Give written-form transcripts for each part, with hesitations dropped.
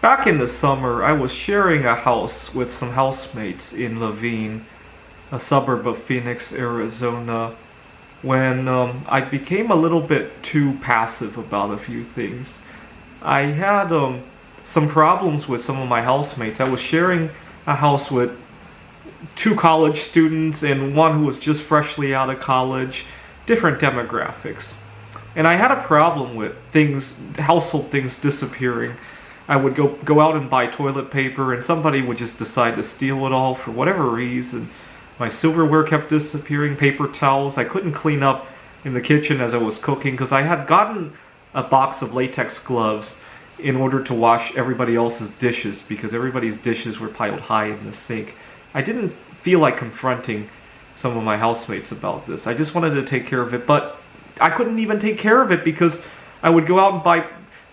Back in the summer, I was sharing a house with some housemates in Levine, a suburb of Phoenix, Arizona, when I became a little bit too passive about a few things. I had some problems with some of my housemates. I was sharing a house with two college students and one who was just freshly out of college, different demographics. And I had a problem with things, household things disappearing. I would go out and buy toilet paper, and somebody would just decide to steal it all for whatever reason. My silverware kept disappearing, paper towels. I couldn't clean up in the kitchen as I was cooking because I had gotten a box of latex gloves in order to wash everybody else's dishes because everybody's dishes were piled high in the sink. I didn't feel like confronting some of my housemates about this. I just wanted to take care of it, but I couldn't even take care of it because I would go out and buy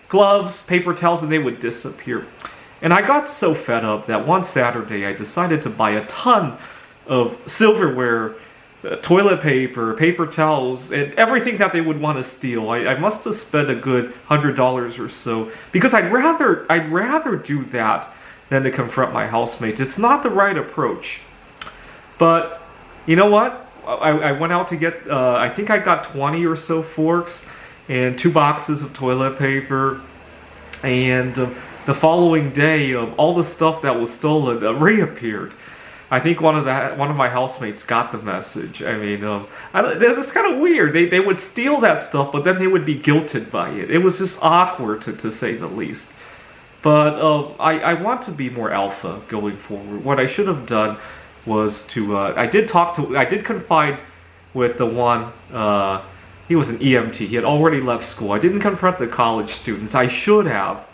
gloves, paper towels, and they would disappear. And I got so fed up that one Saturday I decided to buy a ton of silverware, toilet paper, paper towels, and everything that they would want to steal. I must have spent a good $100 or so because I'd rather do that than to confront my housemates. It's not the right approach. But you know what? I went out to get, I think I got 20 or so forks and 2 boxes of toilet paper. And the following day, all the stuff that was stolen reappeared. I think one of my housemates got the message. I mean, it's kind of weird. They would steal that stuff, but then they would be guilted by it. It was just awkward to say the least. But I want to be more alpha going forward. What I should have done was I did confide with the one. He was an EMT. He had already left school. I didn't confront the college students. I should have.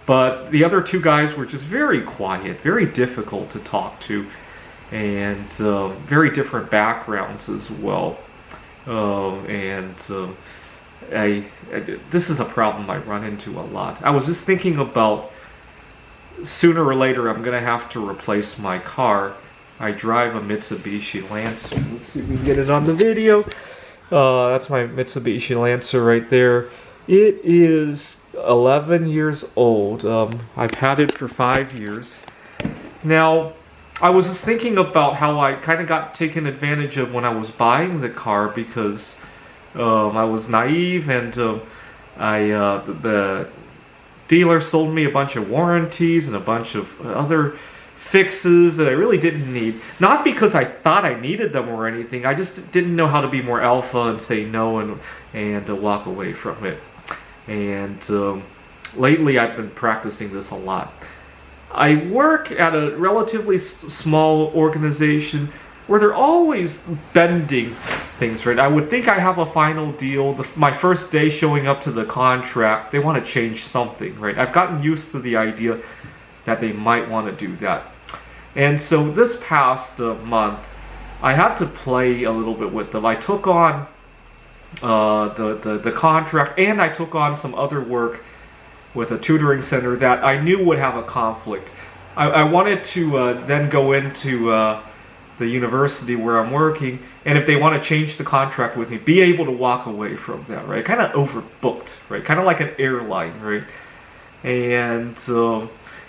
But the other 2 guys were just very quiet, very difficult to talk to, and very different backgrounds as well. This is a problem I run into a lot. I was just thinking about sooner or later I'm going to have to replace my car. I drive a Mitsubishi Lancer. Let's see if we can get it on the video. That's my Mitsubishi Lancer right there. It is 11 years old. I've had it for 5 years. Now, I was just thinking about how I kind of got taken advantage of when I was buying the car because I was naive and the dealer sold me a bunch of warranties and a bunch of other fixes that I really didn't need. Not because I thought I needed them or anything. I just didn't know how to be more alpha and say no and walk away from it. And lately I've been practicing this a lot. I work at a relatively small organization where they're always bending things, right? I would think I have a final deal. My first day showing up to the contract, they want to change something, right? I've gotten used to the idea that they might want to do that. And so this past month, I had to play a little bit with them. I took on the contract, and I took on some other work with a tutoring center that I knew would have a conflict. I wanted to then go into the university where I'm working, and if they want to change the contract with me, be able to walk away from that, right? Kind of overbooked, right? Kind of like an airline, right? And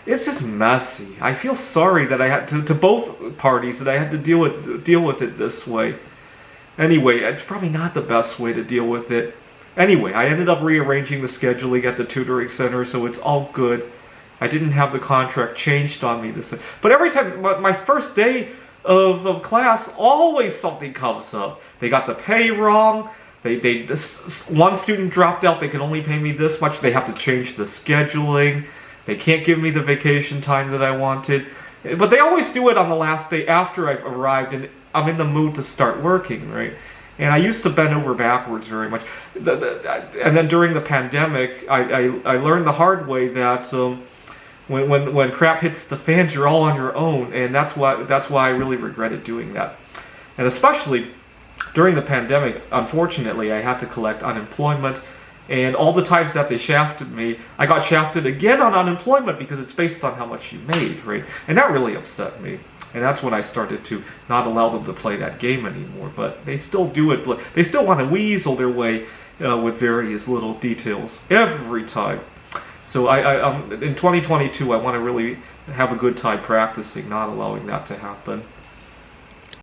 it's just messy. I feel sorry that I had to both parties that I had to deal with it this way. Anyway, it's probably not the best way to deal with it. Anyway, I ended up rearranging the scheduling at the tutoring center, so it's all good. I didn't have the contract changed on me this. But every time, my first day of class, always something comes up. They got the pay wrong. One student dropped out. They can only pay me this much. They have to change the scheduling. They can't give me the vacation time that I wanted. But they always do it on the last day after I've arrived and I'm in the mood to start working, right? And I used to bend over backwards very much. And then during the pandemic, I learned the hard way that when crap hits the fans, you're all on your own, and that's why I really regretted doing that. And especially during the pandemic, unfortunately, I had to collect unemployment. And all the times that they shafted me, I got shafted again on unemployment because it's based on how much you made, right? And that really upset me. And that's when I started to not allow them to play that game anymore. But they still do it. They still want to weasel their way with various little details every time. So in 2022, I want to really have a good time practicing, not allowing that to happen.